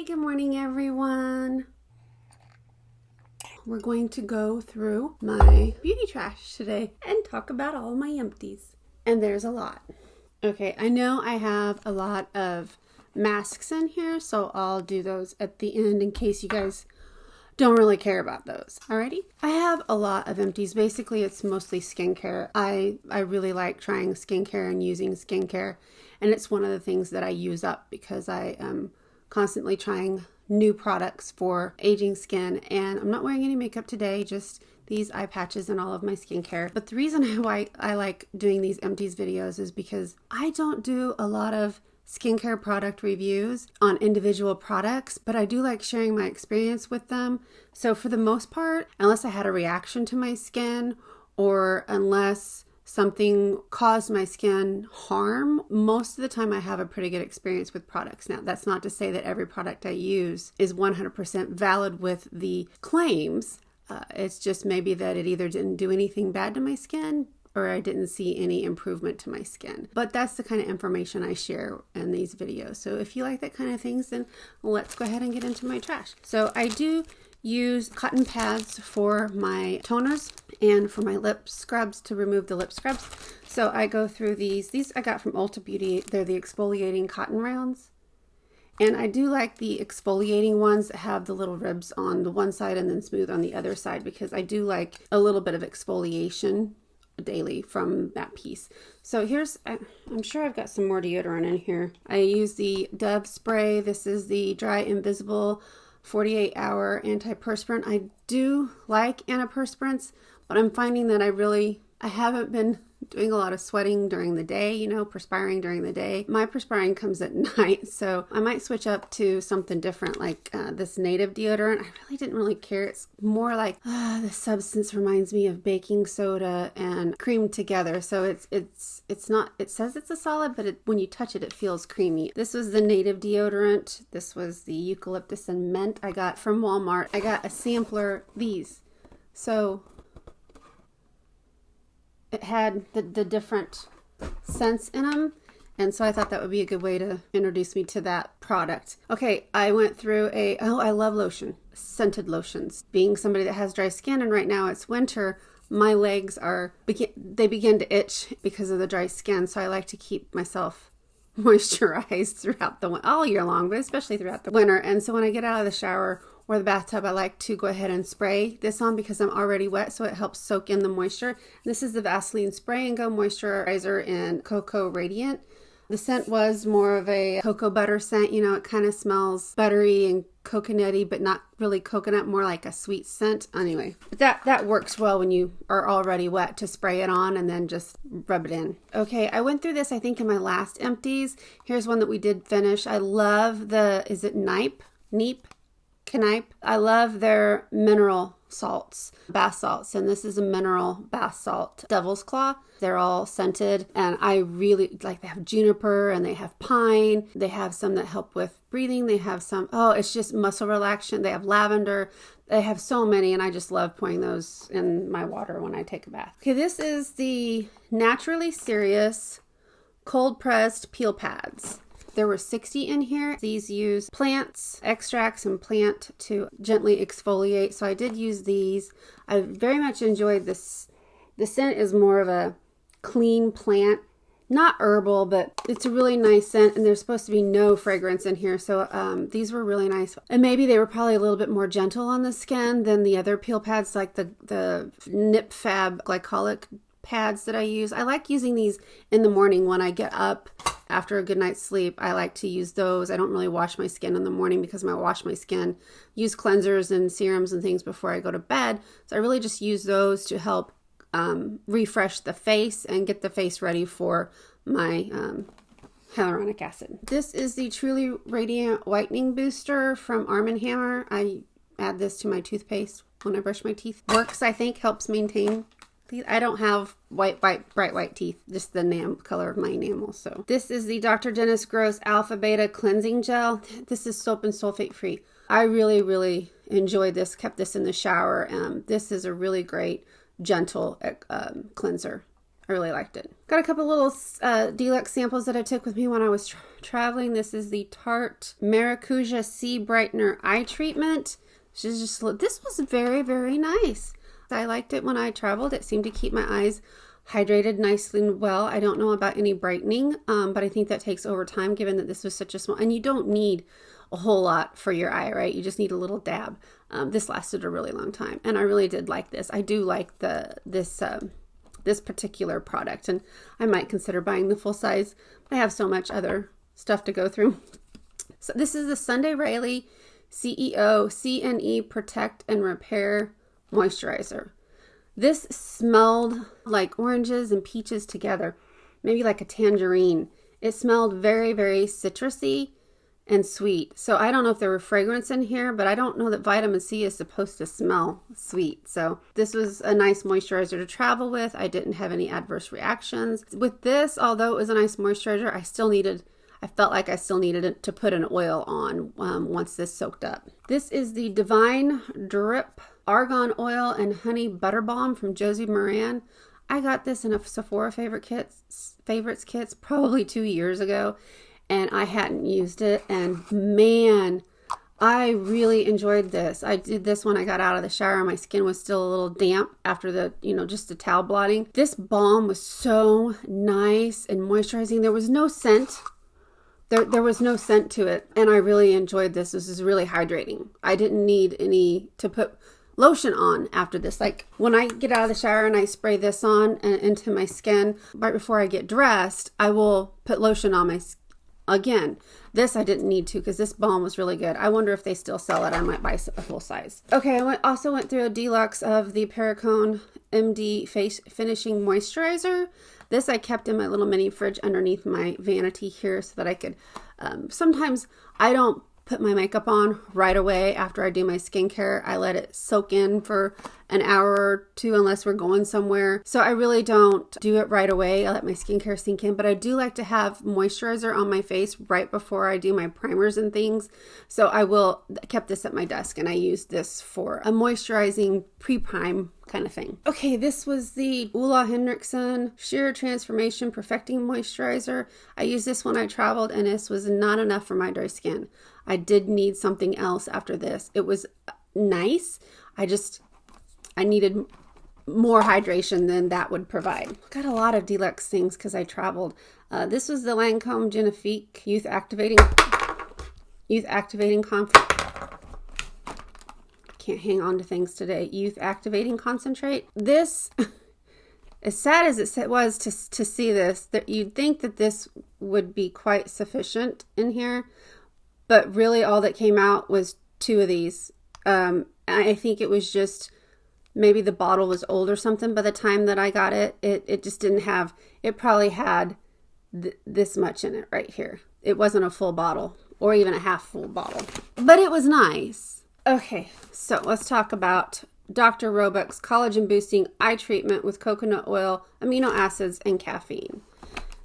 Good morning everyone. We're going to go through my beauty trash today and talk about all my empties. And there's a lot. Okay, I know I have a lot of masks in here, so I'll do those at the end in case you guys don't really care about those. Alrighty? I have a lot of empties. Basically, it's mostly skincare. I really like trying skincare and using skincare, and it's one of the things that I use up because I am constantly trying new products for aging skin. And I'm not wearing any makeup today, just these eye patches and all of my skincare. But the reason why I like doing these empties videos is because I don't do a lot of skincare product reviews on individual products, but I do like sharing my experience with them. So for the most part, unless I had a reaction to my skin or unless something caused my skin harm, most of the time I have a pretty good experience with products. Now, that's not to say that every product I use is 100% valid with the claims. It's just maybe that it either didn't do anything bad to my skin or I didn't see any improvement to my skin. But that's the kind of information I share in these videos. So if you like that kind of things, then let's go ahead and get into my trash. So I do use cotton pads for my toners and for my lip scrubs to remove the lip scrubs. So I go through these. These I got from Ulta Beauty. They're the exfoliating cotton rounds. And I do like the exfoliating ones that have the little ribs on the one side and then smooth on the other side, because I do like a little bit of exfoliation daily from that piece. So here's, I'm sure I've got some more deodorant in here. I use the Dove spray. This is the Dry Invisible 48-hour antiperspirant. I do like antiperspirants, but I'm finding that I haven't been doing a lot of sweating during the day, perspiring during the day. My perspiring comes at night, so I might switch up to something different, like this Native deodorant. I really didn't really care. It's more like the substance reminds me of baking soda and cream together. So it's not. It says it's a solid, but when you touch it, it feels creamy. This was the Native deodorant. This was the eucalyptus and mint I got from Walmart. I got a sampler. These. So it had the different scents in them, and so I thought that would be a good way to introduce me to that product. Okay, I went through I love lotion, scented lotions. Being somebody that has dry skin, and right now it's winter, my legs begin to itch because of the dry skin, so I like to keep myself moisturized throughout all year long, but especially throughout the winter. And so when I get out of the shower or the bathtub, I like to go ahead and spray this on because I'm already wet, so it helps soak in the moisture. This is the Vaseline Spray and Go Moisturizer in Cocoa Radiant. The scent was more of a cocoa butter scent. It kind of smells buttery and coconutty, but not really coconut, more like a sweet scent. Anyway, but that works well when you are already wet to spray it on and then just rub it in. Okay, I went through this, I think, in my last empties. Here's one that we did finish. I love is it Knipe? I love their mineral salts, bath salts, and this is a mineral bath salt, Devil's Claw. They're all scented, and I really like. They have juniper and they have pine. They have some that help with breathing. They have some, it's just muscle relaxation. They have lavender. They have so many, and I just love pouring those in my water when I take a bath. Okay, this is the Naturally Serious cold pressed peel pads. There were 60 in here. These use plants, extracts, and plant to gently exfoliate. So I did use these. I very much enjoyed this. The scent is more of a clean plant, not herbal, but it's a really nice scent. And there's supposed to be no fragrance in here. So these were really nice. And maybe they were probably a little bit more gentle on the skin than the other peel pads, like the Nip Fab glycolic pads that I use. I like using these in the morning when I get up after a good night's sleep. I like to use those. I don't really wash my skin in the morning because I wash my skin, use cleansers and serums and things before I go to bed. So I really just use those to help refresh the face and get the face ready for my hyaluronic acid. This is the Truly Radiant Whitening Booster from Arm & Hammer. I add this to my toothpaste when I brush my teeth. Works, I think, helps maintain teeth. I don't have bright white teeth, just the color of my enamel. So this is the Dr. Dennis Gross Alpha Beta Cleansing Gel. This is soap and sulfate free. I really enjoyed this, kept this in the shower. This is a really great, gentle cleanser. I really liked it. Got a couple little deluxe samples that I took with me when I was traveling. This is the Tarte Maracuja Sea Brightener Eye Treatment. This was very, very nice. I liked it when I traveled. It seemed to keep my eyes hydrated nicely and well. I don't know about any brightening, but I think that takes over time given that this was such a small, and you don't need a whole lot for your eye, right? You just need a little dab. This lasted a really long time, and I really did like this. I do like this particular product, and I might consider buying the full size. I have so much other stuff to go through. So this is the Sunday Riley CEO CNE Protect and Repair Moisturizer. This smelled like oranges and peaches together, maybe like a tangerine. It smelled very, very citrusy and sweet. So I don't know if there were fragrance in here, but I don't know that vitamin C is supposed to smell sweet. So this was a nice moisturizer to travel with. I didn't have any adverse reactions. With this, although it was a nice moisturizer, I felt like I still needed it to put an oil on once this soaked up. This is the Divine Drip Argan Oil and Honey Butter Balm from Josie Moran. I got this in a Sephora favorites kits probably 2 years ago, and I hadn't used it, and man, I really enjoyed this. I did this when I got out of the shower. My skin was still a little damp after just the towel blotting. This balm was so nice and moisturizing. There was no scent. There was no scent to it, and I really enjoyed this. This is really hydrating. I didn't need any to put lotion on after this. Like when I get out of the shower and I spray this on and into my skin right before I get dressed, I will put lotion on my skin. Again, this I didn't need to because this balm was really good. I wonder if they still sell it. I might buy a full size. Okay, I also went through a deluxe of the Perricone MD Face Finishing Moisturizer. This I kept in my little mini fridge underneath my vanity here so that I could, sometimes I don't put my makeup on right away after I do my skincare. I let it soak in for an hour or two unless we're going somewhere. So I really don't do it right away. I let my skincare sink in, but I do like to have moisturizer on my face right before I do my primers and things. So I kept this at my desk, and I used this for a moisturizing pre-prime kind of thing. Okay, this was the Ulla Henriksen Sheer Transformation Perfecting Moisturizer. I used this when I traveled, and this was not enough for my dry skin. I did need something else after this. It was nice. I needed more hydration than that would provide. Got a lot of deluxe things because I traveled. This was the Lancome Genifique Youth Activating Can't hang on to things today. Youth Activating Concentrate. This, as sad as it was to see this, that you'd think that this would be quite sufficient in here, but really all that came out was 2 of these. I think it was just maybe the bottle was old or something by the time that I got it. It just didn't have, it probably had this much in it right here. It wasn't a full bottle or even a half full bottle, but it was nice. Okay, so let's talk about Dr. Roebuck's Collagen Boosting Eye Treatment with coconut oil, amino acids, and caffeine.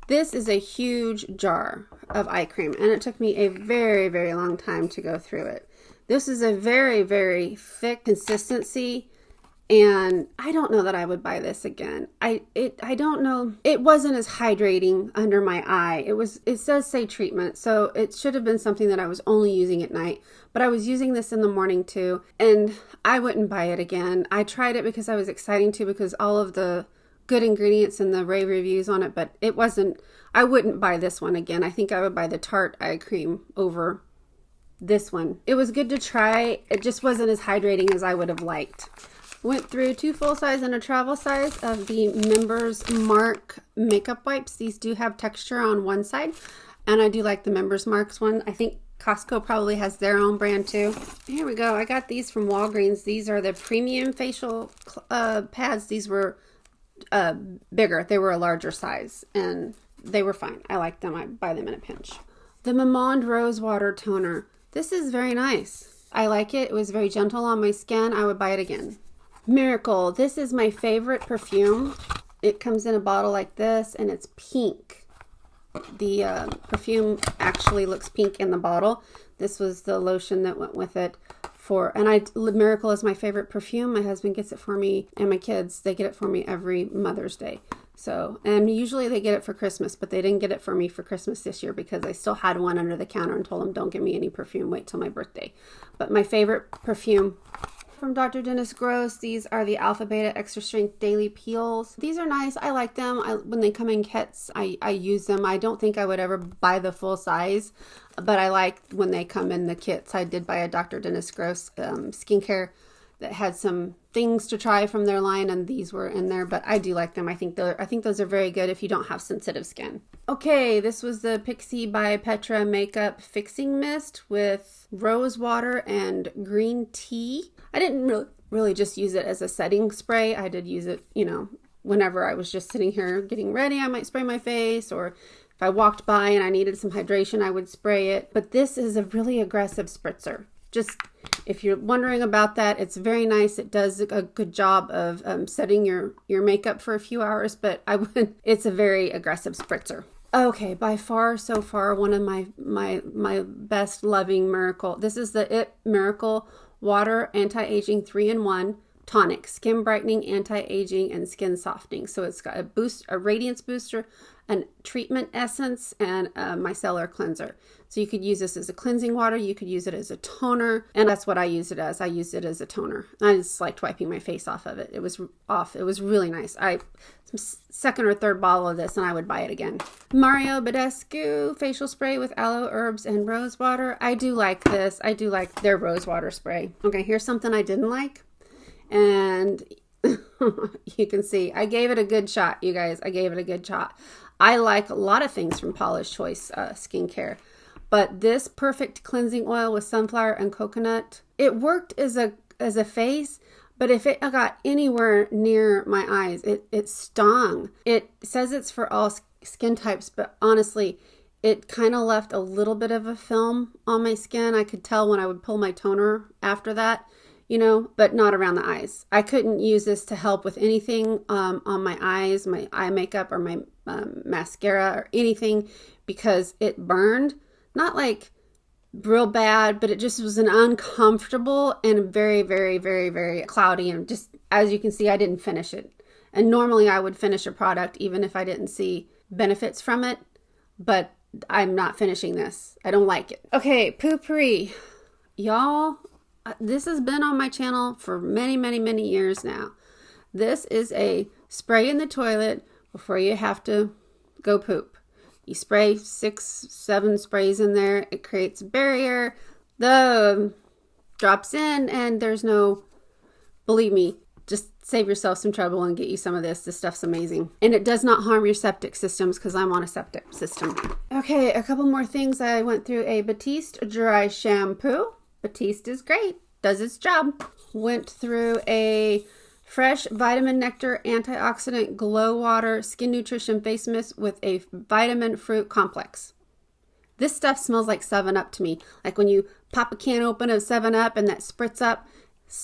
This is a huge jar of eye cream, and it took me a very, very long time to go through it. This is a very, very thick consistency, and I don't know that I would buy this again. I don't know. It wasn't as hydrating under my eye. It does say treatment, so it should have been something that I was only using at night, but I was using this in the morning too, and I wouldn't buy it again. I tried it because I was excited to, because all of the good ingredients and the rave reviews on it, but I wouldn't buy this one again. I think I would buy the Tarte eye cream over this one. It was good to try. It just wasn't as hydrating as I would have liked. Went through 2 full size and a travel size of the Members Mark makeup wipes. These do have texture on one side, and I do like the Members Marks one. I think Costco probably has their own brand too. Here we go. I got these from Walgreens. These are the premium facial pads. These were bigger. They were a larger size, and they were fine. I like them. I buy them in a pinch. The Mamonde Rose Water Toner. This is very nice. I like it. It was very gentle on my skin. I would buy it again. Miracle. This is my favorite perfume. It comes in a bottle like this, and it's pink. The perfume actually looks pink in the bottle. This was the lotion that went with it. Miracle is my favorite perfume. My husband gets it for me, and my kids, they get it for me every Mother's Day. So, and usually they get it for Christmas, but they didn't get it for me for Christmas this year because I still had one under the counter and told them, don't give me any perfume, wait till my birthday. But my favorite perfume from Dr. Dennis Gross, these are the Alpha Beta Extra Strength Daily Peels. These are nice. I like them. When they come in kits, I use them. I don't think I would ever buy the full size, but I like when they come in the kits. I did buy a Dr. Dennis Gross skincare that had some things to try from their line, and these were in there, but I do like them. I think those are very good if you don't have sensitive skin. Okay, this was the Pixie by Petra Makeup Fixing Mist with rose water and green tea. I didn't really just use it as a setting spray. I did use it, whenever I was just sitting here getting ready, I might spray my face, or if I walked by and I needed some hydration, I would spray it. But this is a really aggressive spritzer. Just if you're wondering about that, it's very nice. It does a good job of setting your makeup for a few hours, but it's a very aggressive spritzer. Okay, by far, so far, one of my best loving Miracle. This is the IT Miracle Water Anti-Aging 3-in-1 Tonic, Skin Brightening, Anti-Aging, and Skin Softening. So it's got a radiance booster, a treatment essence, and a micellar cleanser. So you could use this as a cleansing water. You could use it as a toner. And that's what I used it as. I used it as a toner. I just liked wiping my face off of it. It was off. It was really nice. Second or third bottle of this and I would buy it again. Mario Badescu facial spray with aloe, herbs, and rose water. I do like this. I do like their rose water spray. Okay, here's something I didn't like. And you can see I gave it a good shot, you guys. I gave it a good shot. I like a lot of things from Paula's Choice skincare. But this Perfect Cleansing Oil with sunflower and coconut, it worked as a face, but if it got anywhere near my eyes, it stung. It says it's for all skin types, but honestly, it kind of left a little bit of a film on my skin. I could tell when I would pull my toner after that, but not around the eyes. I couldn't use this to help with anything on my eyes, my eye makeup, or my mascara, or anything, because it burned. Not like real bad, but it just was an uncomfortable and very, very, very, very cloudy. And just, as you can see, I didn't finish it. And normally I would finish a product even if I didn't see benefits from it, but I'm not finishing this. I don't like it. Okay, Poo-Pourri. Y'all, this has been on my channel for many, many, many years now. This is a spray in the toilet before you have to go poop. You spray 6-7 sprays in there. It creates a barrier. The drops in, and there's no, believe me, just save yourself some trouble and get you some of this. This stuff's amazing. And it does not harm your septic systems because I'm on a septic system. Okay, a couple more things. I went through a Batiste dry shampoo. Batiste is great. Does its job. Went through a Fresh Vitamin Nectar Antioxidant Glow Water Skin Nutrition Face Mist with a Vitamin Fruit Complex. This stuff smells like 7-Up to me. Like when you pop a can open of 7-Up and that spritz up.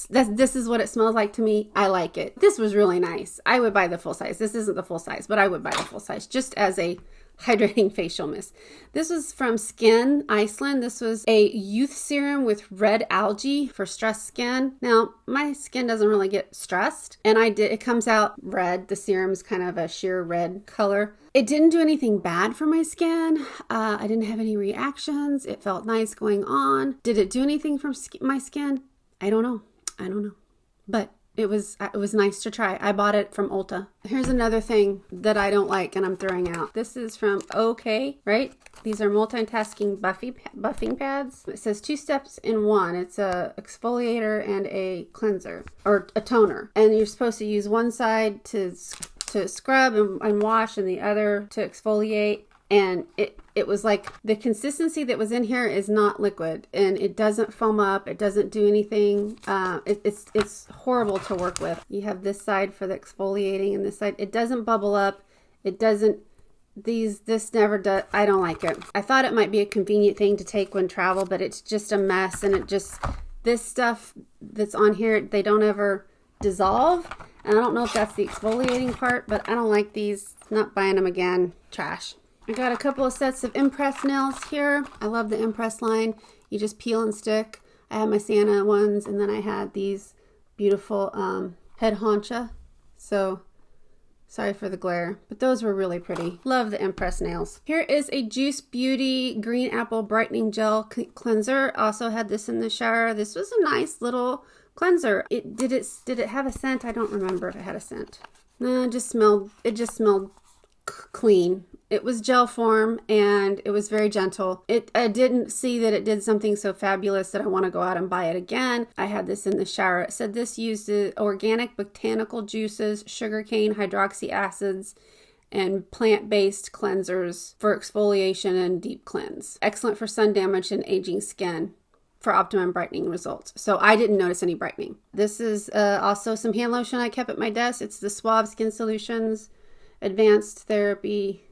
This is what it smells like to me. I like it. This was really nice. I would buy the full size. This isn't the full size, but I would buy the full size just as a hydrating facial mist. This was from Skin Iceland. This was a youth serum with red algae for stressed skin. Now, my skin doesn't really get stressed, and it comes out red. The serum's kind of a sheer red color. It didn't do anything bad for my skin. I didn't have any reactions. It felt nice going on. Did it do anything for my skin? I don't know. But it was nice to try. I bought it from Ulta. Here's another thing that I don't like and I'm throwing out. This is from OK, right? These are multitasking buffing pads. It says 2 steps in 1. It's a exfoliator and a cleanser, or a toner. And you're supposed to use one side to scrub and wash and the other to exfoliate. And it was like the consistency that was in here is not liquid, and it doesn't foam up. It doesn't do anything. It's horrible to work with. You have this side for the exfoliating and this side. It doesn't bubble up. It doesn't. This never does. I don't like it. I thought it might be a convenient thing to take when travel, but it's just a mess. And this stuff that's on here, they don't ever dissolve. And I don't know if that's the exfoliating part, but I don't like these. Not buying them again. Trash. I got a couple of sets of Impress nails here. I love the Impress line. You just peel and stick. I had my Santa ones, and then I had these beautiful head honcha. So Sorry for the glare, but those were really pretty. Love the Impress nails. Here is a Juice Beauty Green Apple Brightening Gel Cleanser. Also had this in the shower. This was a nice little cleanser. Did it have a scent? I don't remember if it had a scent. No, it just smelled clean. It was gel form and it was very gentle. I didn't see that it did something so fabulous that I want to go out and buy it again. I had this in the shower. It said this uses organic botanical juices, sugarcane, hydroxy acids, and plant-based cleansers for exfoliation and deep cleanse. Excellent for sun damage and aging skin for optimum brightening results. So I didn't notice any brightening. This is also some hand lotion I kept at my desk. It's the Suave Skin Solutions Advanced Therapy.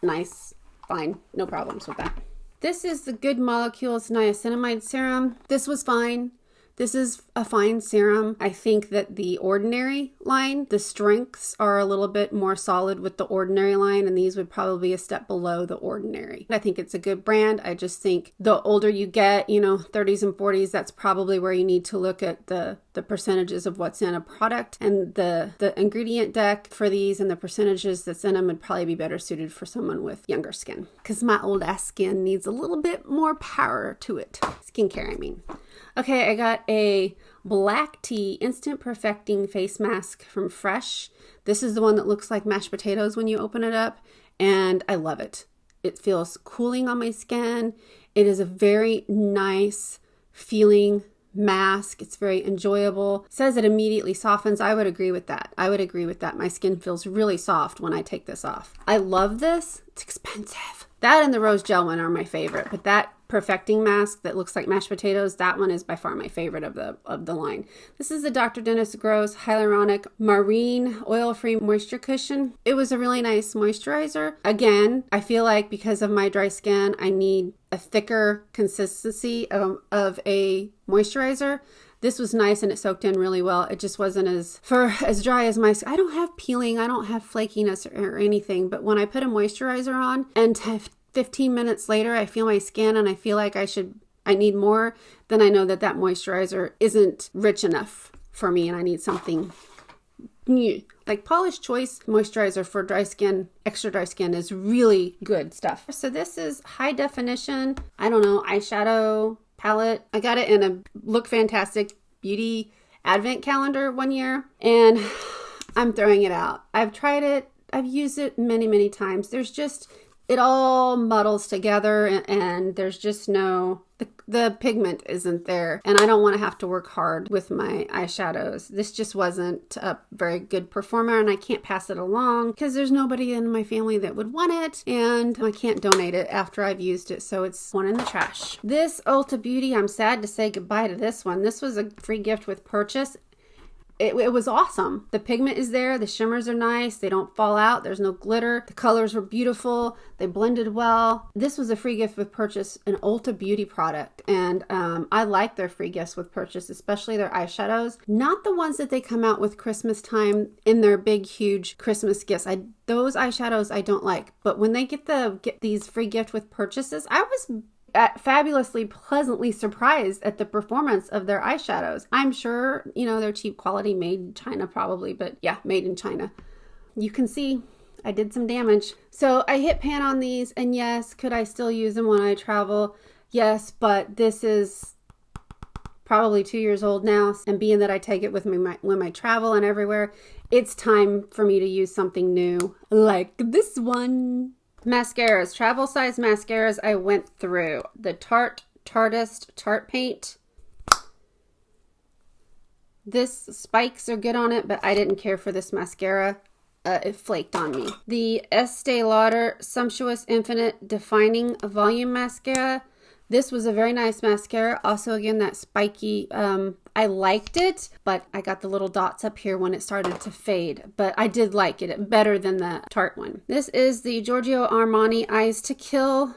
Nice, fine, no problems with that. This is the Good Molecules Niacinamide Serum. This was fine. This is a fine serum. I think that the Ordinary line, the strengths are a little bit more solid with the Ordinary line, and these would probably be a step below the Ordinary. I think it's a good brand. I just think the older you get, 30s and 40s, that's probably where you need to look at the percentages of what's in a product, and the ingredient deck for these and the percentages that's in them would probably be better suited for someone with younger skin, because my old ass skin needs a little bit more power to it. Skincare, I mean. Okay, I got a black tea instant perfecting face mask from Fresh. This is the one that looks like mashed potatoes when you open it up, and I love it. It feels cooling on my skin. It is a very nice feeling mask. It's very enjoyable. It says it immediately softens. I would agree with that. My skin feels really soft when I take this off. I love this. It's expensive. That and the rose gel one are my favorite, but that perfecting mask that looks like mashed potatoes, that one is by far my favorite of the line. This is the Dr. Dennis Gross Hyaluronic Marine Oil-Free Moisture Cushion. It was a really nice moisturizer. Again, I feel like because of my dry skin, I need a thicker consistency of a moisturizer. This was nice and it soaked in really well. It just wasn't as dry as my skin. I don't have peeling, I don't have flakiness or anything, but when I put a moisturizer on and 15 minutes later I feel my skin and I feel like I need more, then I know that moisturizer isn't rich enough for me and I need something new. Like Paula's Choice moisturizer for dry skin, extra dry skin is really good stuff. So this is high definition, eyeshadow palette. I got it in a Look Fantastic Beauty Advent calendar one year and I'm throwing it out. I've tried it. I've used it many, many times. It all muddles together and there's just the pigment isn't there. And I don't want to have to work hard with my eyeshadows. This just wasn't a very good performer and I can't pass it along because there's nobody in my family that would want it and I can't donate it after I've used it. So it's one in the trash. This Ulta Beauty, I'm sad to say goodbye to this one. This was a free gift with purchase. It was awesome. The pigment is there. The shimmers are nice. They don't fall out. There's no glitter. The colors were beautiful. They blended well. This was a free gift with purchase, an Ulta Beauty product. And I like their free gifts with purchase, especially their eyeshadows. Not the ones that they come out with Christmas time in their big, huge Christmas gifts. Those eyeshadows I don't like. But when they get these free gift with purchases, I was fabulously pleasantly surprised at the performance of their eyeshadows. I'm sure, they're cheap quality, made in China probably, but yeah, made in China. You can see I did some damage. So I hit pan on these and yes, could I still use them when I travel? Yes, but this is probably 2 years old now. And being that I take it with me when I travel and everywhere, it's time for me to use something new like this one. Mascaras, travel size mascaras I went through. The Tarteist Tarte Paint. This spikes are good on it, but I didn't care for this mascara. It flaked on me. The Estee Lauder Sumptuous Infinite Defining Volume Mascara. This was a very nice mascara. Also, again, that spiky, I liked it, but I got the little dots up here when it started to fade. But I did like it better than the Tarte one. This is the Giorgio Armani Eyes to Kill.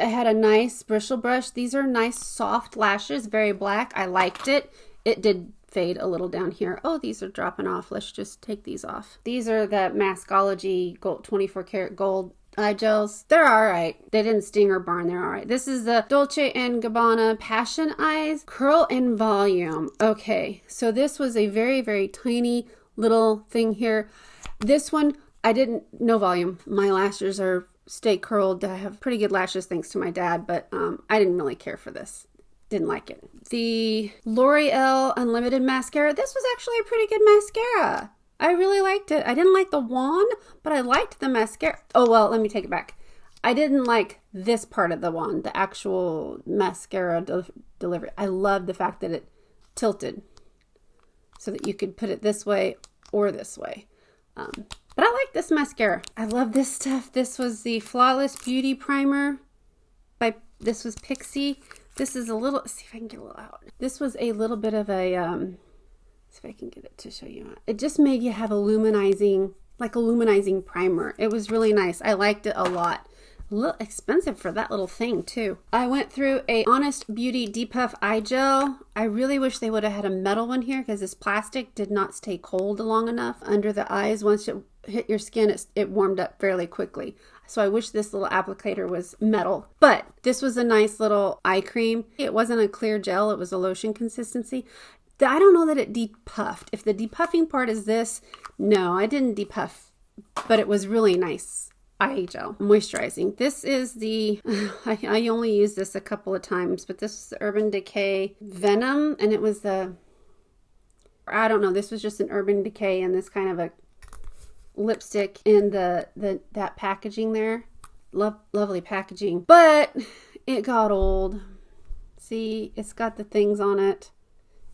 It had a nice bristle brush. These are nice soft lashes, very black. I liked it. It did fade a little down here. Oh, these are dropping off. Let's just take these off. These are the Maskology Gold 24 karat gold eye gels. They're all right. They didn't sting or burn. They're all right. This is the Dolce & Gabbana Passion Eyes Curl and Volume. Okay, so this was a very, very tiny little thing here. This one, I didn't, no volume. My lashes stay curled. I have pretty good lashes thanks to my dad, but I didn't really care for this. Didn't like it. The L'Oreal Unlimited Mascara. This was actually a pretty good mascara. I really liked it. I didn't like the wand, but I liked the mascara. Oh, well, let me take it back. I didn't like this part of the wand, the actual mascara delivery. I loved the fact that it tilted so that you could put it this way or this way. But I like this mascara. I love this stuff. This was the Flawless Beauty Primer. This was Pixie. This is a little, let's see if I can get a little out. This was a little bit of a, see if I can get it to show you. It just made you have a luminizing primer. It was really nice. I liked it a lot. A little expensive for that little thing too. I went through a Honest Beauty Depuff Eye Gel. I really wish they would have had a metal one here because this plastic did not stay cold long enough under the eyes. Once it hit your skin, it warmed up fairly quickly. So I wish this little applicator was metal. But this was a nice little eye cream. It wasn't a clear gel. It was a lotion consistency. I don't know that it depuffed. If the depuffing part is this, no, I didn't depuff. But it was really nice. Eye gel moisturizing. This is the I only used this a couple of times, but this is the Urban Decay Venom, and it was I don't know, this was just an Urban Decay and this kind of a lipstick in that packaging there. Lovely packaging, but it got old. See, it's got the things on it.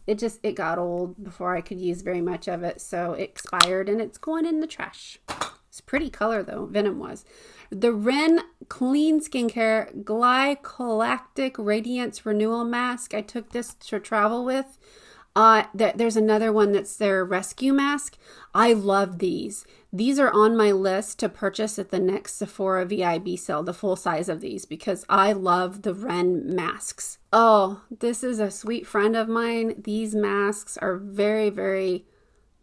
It got old before I could use very much of it, so it expired and it's going in the trash. It's pretty color though, Venom was. The Ren Clean Skincare Glycolactic Radiance Renewal Mask. I took this to travel with. There's another one that's their rescue mask. I love these. These are on my list to purchase at the next Sephora VIB sale, the full size of these, because I love the Ren masks. Oh, this is a sweet friend of mine. These masks are very, very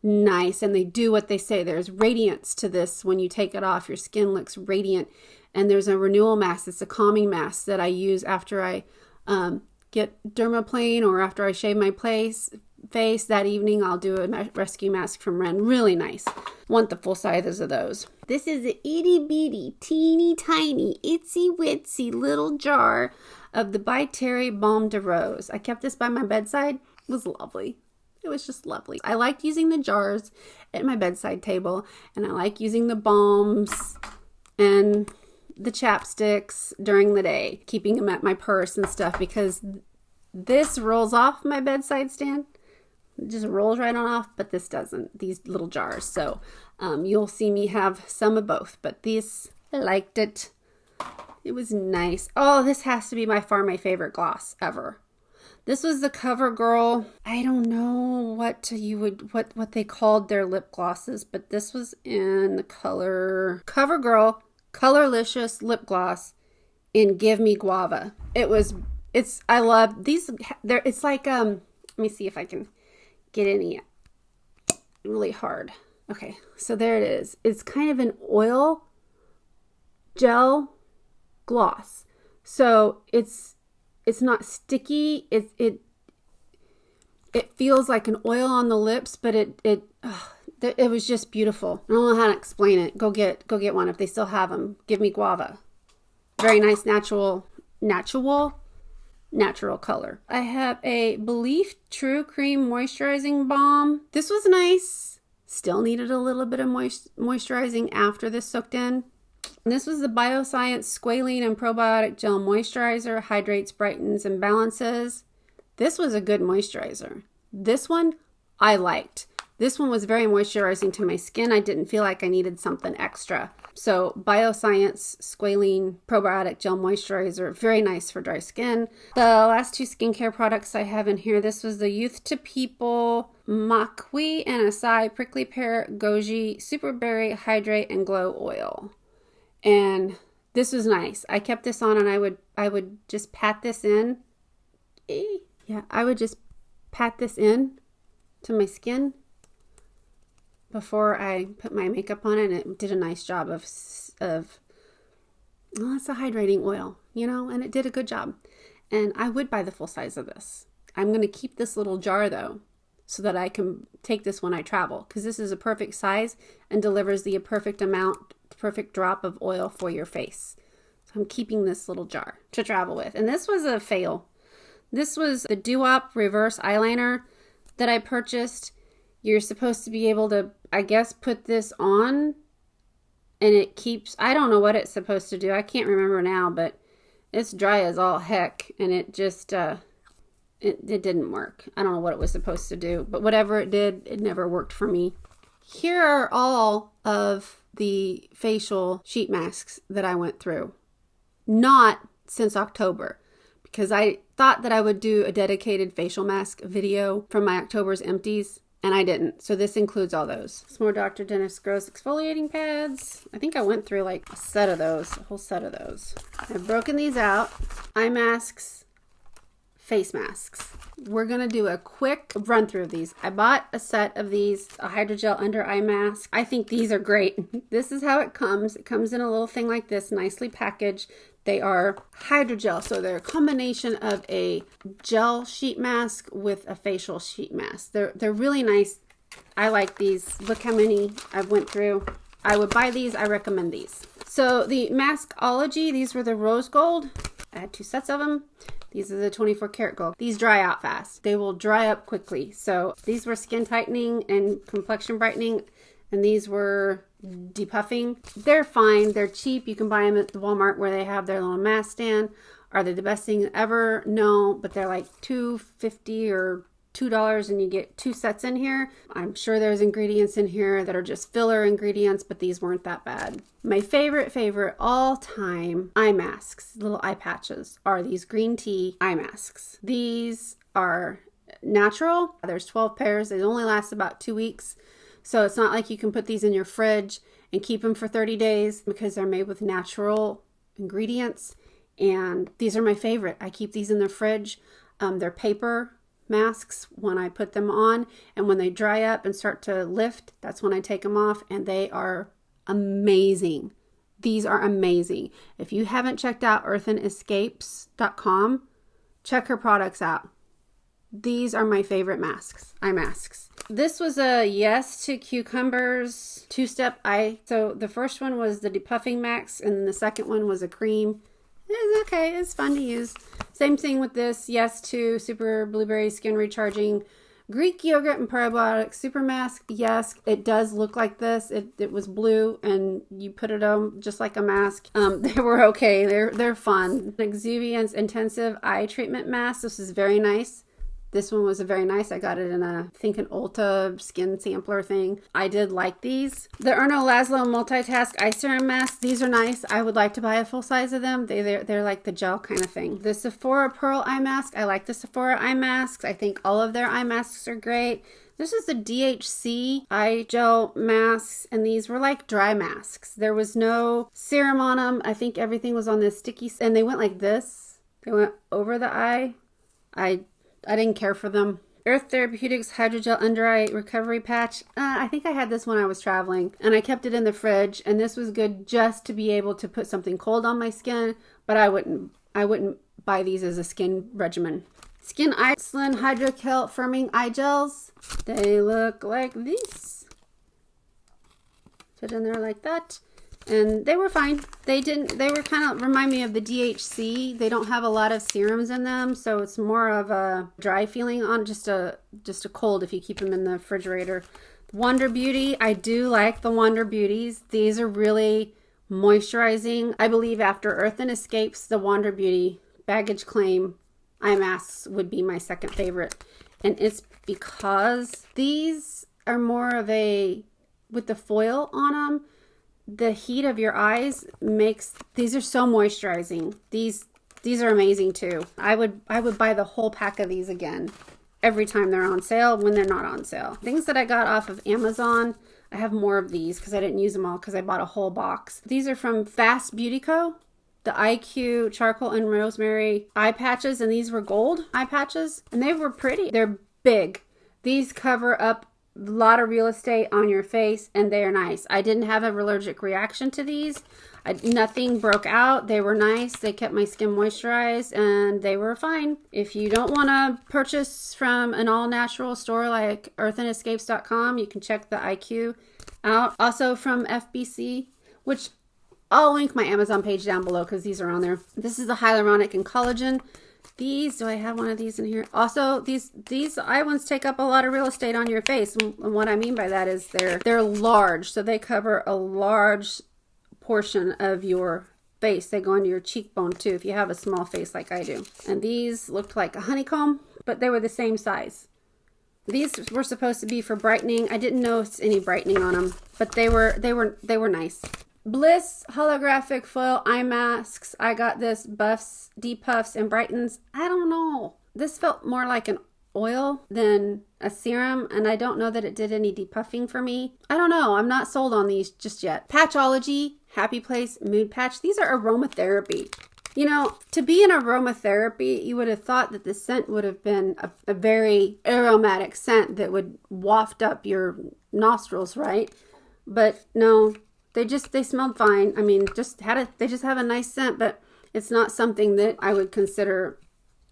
nice, and they do what they say. There's radiance to this. When you take it off, your skin looks radiant. And there's a renewal mask. It's a calming mask that I use after I get dermaplane or after I shave my face that evening. I'll do a rescue mask from Ren. Really nice. Want the full sizes of those. This is an itty bitty, teeny tiny, itsy witsy little jar of the By Terry Balm de Rose. I kept this by my bedside. It was lovely. It was just lovely. I liked using the jars at my bedside table, and I like using the balms and the chapsticks during the day, keeping them at my purse and stuff, because this rolls off my bedside stand. It just rolls right on off, but this doesn't, these little jars. So you'll see me have some of both, but these, I liked it. It was nice. Oh, this has to be by far my favorite gloss ever. This was the CoverGirl. I don't know what they called their lip glosses, but this was in the color CoverGirl Colorlicious lip gloss in Give Me Guava. I love these. It's like let me see if I can get any really hard. Okay, so there it is. It's kind of an oil gel gloss. So it's not sticky. It feels like an oil on the lips, but it was just beautiful. I don't know how to explain it. Go get one if they still have them. Give Me Guava. Very nice natural color. I have a Belief True Cream Moisturizing Balm. This was nice. Still needed a little bit of moisturizing after this soaked in. And this was the Bioscience Squalene and Probiotic Gel Moisturizer. Hydrates, brightens, and balances. This was a good moisturizer. This one I liked. This one was very moisturizing to my skin. I didn't feel like I needed something extra. So Bioscience Squalene Probiotic Gel Moisturizer, very nice for dry skin. The last two skincare products I have in here, this was the Youth to People Makwi and Acai Prickly Pear Goji Super Berry Hydrate and Glow Oil. And this was nice. I kept this on and I would just pat this in. Yeah, I would just pat this in to my skin before I put my makeup on, and it did a nice job of well, it's a hydrating oil, and it did a good job. And I would buy the full size of this. I'm going to keep this little jar though, so that I can take this when I travel, because this is a perfect size and delivers the perfect amount, perfect drop of oil for your face. So I'm keeping this little jar to travel with. And this was a fail. This was the Doo-Wop reverse eyeliner that I purchased. You're supposed to be able to, I guess, put this on and it keeps, I don't know what it's supposed to do. I can't remember now, but it's dry as all heck, and it just, it didn't work. I don't know what it was supposed to do, but whatever it did, it never worked for me. Here are all of the facial sheet masks that I went through. Not since October, because I thought that I would do a dedicated facial mask video from my October's Empties, and I didn't. So this includes all those. Some more Dr. Dennis Gross exfoliating pads. I think I went through like a set of those, a whole set of those. I've broken these out. Eye masks, face masks. We're going to do a quick run through of these. I bought a set of these, a hydrogel under eye mask. I think these are great. This is how it comes. It comes in a little thing like this, nicely packaged. They are hydrogel, so they're a combination of a gel sheet mask with a facial sheet mask. They're really nice. I like these. Look how many I've went through. I would buy these. I recommend these. So the Maskology, these were the rose gold. I had 2 sets of them. These are the 24 karat gold. These dry out fast. They will dry up quickly. So these were skin tightening and complexion brightening, and these were depuffing. They're fine. They're cheap. You can buy them at the Walmart where they have their little mask stand. Are they the best thing ever? No, but they're like $2.50 or $2 and you get 2 sets in here. I'm sure there's ingredients in here that are just filler ingredients, but these weren't that bad. My favorite all time eye masks, little eye patches, are these green tea eye masks. These are natural. There's 12 pairs. They only last about 2 weeks. So it's not like you can put these in your fridge and keep them for 30 days because they're made with natural ingredients. And these are my favorite. I keep these in the fridge. They're paper masks when I put them on, and when they dry up and start to lift, that's when I take them off, and they are amazing. These are amazing. If you haven't checked out earthanescapes.com, check her products out. These are my favorite masks, eye masks. This was a yes to cucumbers 2-step eye. So the first one was the depuffing mask, and the second one was a cream. It's okay. It's fun to use. Same thing with this. Yes to super blueberry skin recharging Greek yogurt and probiotic super mask. Yes, it does look like this. It was blue and you put it on just like a mask. They were okay. They're fun. Exuviance intensive eye treatment mask. This is very nice. This one was very nice. I got it in I think an Ulta skin sampler thing. I did like these. The Erno Laszlo multitask eye serum masks. These are nice. I would like to buy a full size of them. They're like the gel kind of thing. The Sephora Pearl eye mask. I like the Sephora eye masks. I think all of their eye masks are great. This is the DHC eye gel masks, and these were like dry masks. There was no serum on them. I think everything was on this sticky, and they went like this. They went over the eye. I didn't care for them. Earth Therapeutics Hydrogel Under Eye Recovery Patch. I think I had this when I was traveling, and I kept it in the fridge, and this was good just to be able to put something cold on my skin, but I wouldn't buy these as a skin regimen. Skin Iceland Hydrogel Firming Eye Gels. They look like this. Put in there like that. And they were fine. They were kind of remind me of the DHC. They don't have a lot of serums in them, so it's more of a dry feeling on just a cold if you keep them in the refrigerator. Wonder Beauty. I do like the Wonder Beauties. These are really moisturizing. I believe after Earth and Escapes, the Wonder Beauty baggage claim eye masks would be my second favorite. And it's because these are more of a, with the foil on them, the heat of your eyes makes, these are so moisturizing. These are amazing too. I would buy the whole pack of these again every time they're on sale when they're not on sale. Things that I got off of Amazon. I have more of these because I didn't use them all because I bought a whole box. These are from Fast Beauty Co. The IQ Charcoal and Rosemary eye patches, and these were gold eye patches, and they were pretty. They're big. These cover up a lot of real estate on your face, and they are nice. I didn't have an allergic reaction to these. Nothing broke out. They were nice. They kept my skin moisturized and they were fine. If you don't want to purchase from an all-natural store like earthandescapes.com, you can check the IQ out. Also from FBC, which I'll link my Amazon page down below because these are on there. This is the hyaluronic and collagen. These, do I have one of these in here? Also, these eye ones take up a lot of real estate on your face. And what I mean by that is they're large. So they cover a large portion of your face. They go into your cheekbone too if you have a small face like I do. And these looked like a honeycomb, but they were the same size. These were supposed to be for brightening. I didn't notice any brightening on them, but they were nice. Bliss holographic foil eye masks. I got this buffs, depuffs, and brightens. I don't know. This felt more like an oil than a serum, and I don't know that it did any depuffing for me. I don't know. I'm not sold on these just yet. Patchology, Happy Place, Mood Patch. These are aromatherapy. You know, to be in aromatherapy, you would have thought that the scent would have been a very aromatic scent that would waft up your nostrils, right? But no. They smelled fine. I mean, they just have a nice scent, but it's not something that I would consider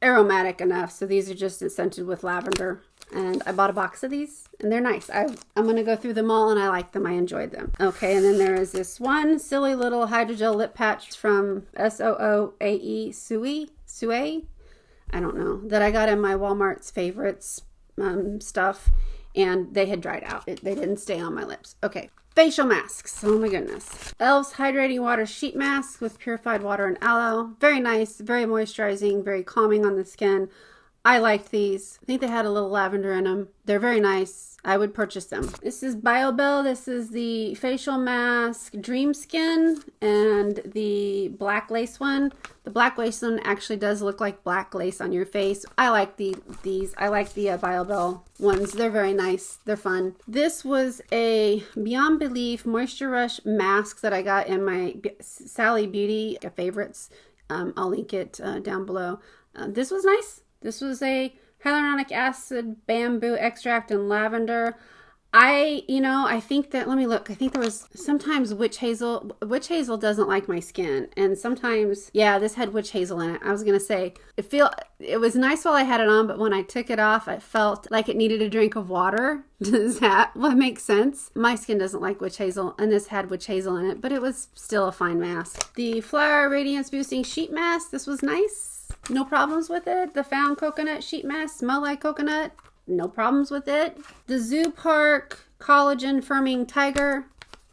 aromatic enough. So these are just scented with lavender. And I bought a box of these and they're nice. I'm going to go through them all and I like them. I enjoyed them. Okay. And then there is this one silly little hydrogel lip patch from SOOAE Sue. I don't know, that I got in my Walmart's favorites stuff. And they had dried out. They didn't stay on my lips. Okay. Facial masks. Oh my goodness. Elf's Hydrating Water Sheet Mask with purified water and aloe. Very nice, very moisturizing, very calming on the skin. I liked these. I think they had a little lavender in them. They're very nice. I would purchase them. This is BioBell. This is the facial mask Dream Skin and the black lace one. The black lace one actually does look like black lace on your face. I like these. I like the BioBell ones. They're very nice. They're fun. This was a Beyond Belief Moisture Rush mask that I got in my Sally Beauty favorites. I'll link it down below. This was nice. This was a hyaluronic acid, bamboo extract, and lavender. I think that, let me look. I think there was sometimes witch hazel. Witch hazel doesn't like my skin. And sometimes, yeah, this had witch hazel in it. I was going to say, it was nice while I had it on, but when I took it off, I felt like it needed a drink of water. Does that make sense? My skin doesn't like witch hazel, and this had witch hazel in it, but it was still a fine mask. The Flower Radiance Boosting Sheet Mask. This was nice. No problems with it. The Found Coconut Sheet Mask. Smell like coconut. No problems with it. The Zoo Park Collagen Firming Tiger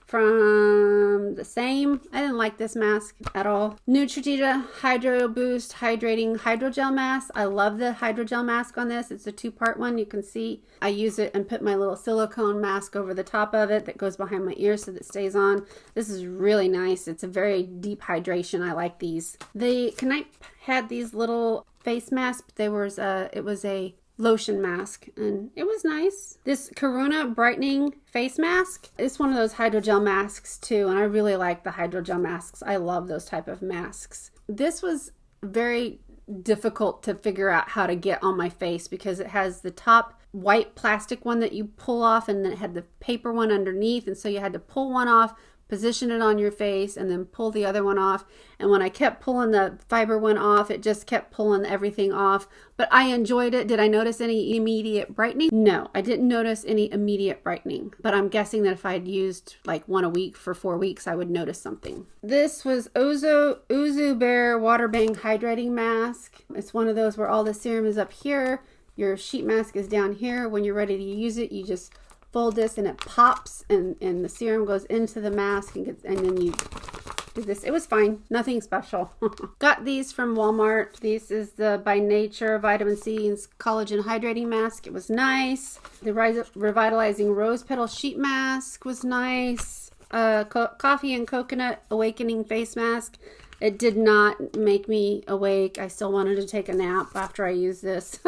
from the same. I didn't like this mask at all. Neutrogena Hydro Boost Hydrating Hydrogel Mask. I love the hydrogel mask on this. It's a 2-part one. You can see I use it and put my little silicone mask over the top of it that goes behind my ear so that it stays on. This is really nice. It's a very deep hydration. I like these. The Knipe had these little face masks. It was a lotion mask and it was nice. This Karuna brightening face mask is one of those hydrogel masks too, and I really like the hydrogel masks. I love those type of masks. This was very difficult to figure out how to get on my face because it has the top white plastic one that you pull off and then it had the paper one underneath, and so you had to pull one off, position it on your face, and then pull the other one off. And when I kept pulling the fiber one off, it just kept pulling everything off. But I enjoyed it. Did I notice any immediate brightening? No, I didn't notice any immediate brightening. But I'm guessing that if I'd used like one a week for 4 weeks, I would notice something. This was Uzu Bear Water Bang Hydrating Mask. It's one of those where all the serum is up here. Your sheet mask is down here. When you're ready to use it, you just fold this and it pops and the serum goes into the mask and then you do this. It was fine. Nothing special. Got these from Walmart. This is the By Nature Vitamin C and Collagen Hydrating Mask. It was nice. The Revitalizing Rose Petal Sheet Mask was nice. Coffee and Coconut Awakening Face Mask. It did not make me awake. I still wanted to take a nap after I used this.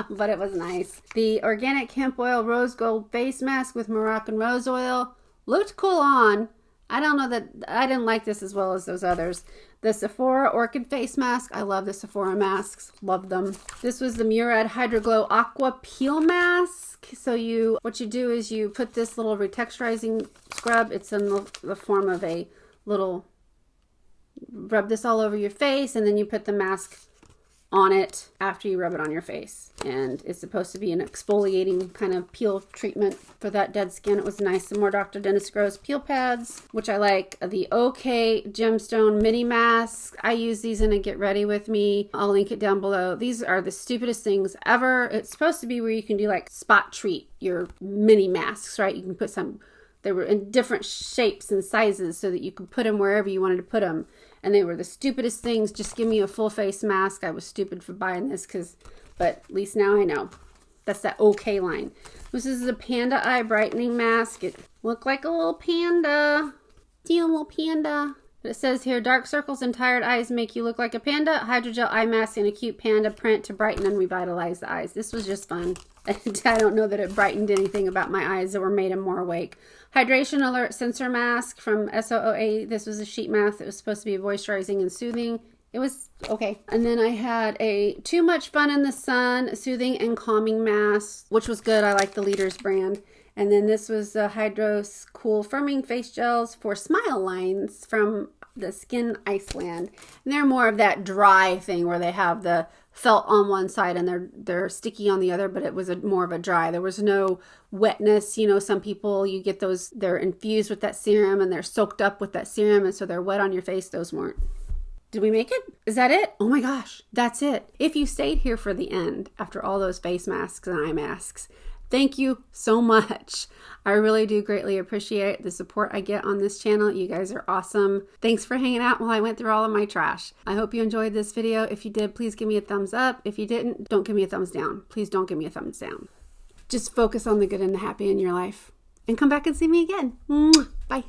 But it was nice. The Organic Hemp Oil Rose Gold Face Mask with Moroccan Rose Oil. Looked cool on. I don't know that I didn't like this as well as those others. The Sephora Orchid Face Mask. I love the Sephora masks. Love them. This was the Murad Hydroglow Aqua Peel Mask. So what you do is you put this little retexturizing scrub. It's in the form of a little rub this all over your face, and then you put the mask on it after you rub it on your face. And it's supposed to be an exfoliating kind of peel treatment for that dead skin. It was nice. Some more Dr. Dennis Gross peel pads, which I like. The OK Gemstone mini masks. I use these in a Get Ready With Me. I'll link it down below. These are the stupidest things ever. It's supposed to be where you can do like spot treat your mini masks, right? You can put some, they were in different shapes and sizes so that you could put them wherever you wanted to put them. And they were the stupidest things. Just give me a full face mask. I was stupid for buying this but at least now I know. That's that OK line. This is a panda eye brightening mask. It looked like a little panda. See a little panda. But it says here, dark circles and tired eyes make you look like a panda. Hydrogel eye mask and a cute panda print to brighten and revitalize the eyes. This was just fun. I don't know that it brightened anything about my eyes or made them more awake. Hydration alert sensor mask from SOOA. This was a sheet mask that was supposed to be moisturizing and soothing. It was okay. And then I had a Too Much Fun in the Sun soothing and calming mask, which was good. I like the Leaders brand. And then this was the Hydros Cool Firming Face Gels for smile lines from the Skin Iceland. And they're more of that dry thing where they have the felt on one side and they're sticky on the other, but it was more of a dry. There was no wetness. You know, some people, you get those, they're infused with that serum and they're soaked up with that serum, and so they're wet on your face. Those weren't. Did we make it? Is that it? Oh my gosh, that's it. If you stayed here for the end after all those face masks and eye masks, thank you so much. I really do greatly appreciate the support I get on this channel. You guys are awesome. Thanks for hanging out while I went through all of my trash. I hope you enjoyed this video. If you did, please give me a thumbs up. If you didn't, don't give me a thumbs down. Please don't give me a thumbs down. Just focus on the good and the happy in your life. And come back and see me again. Bye.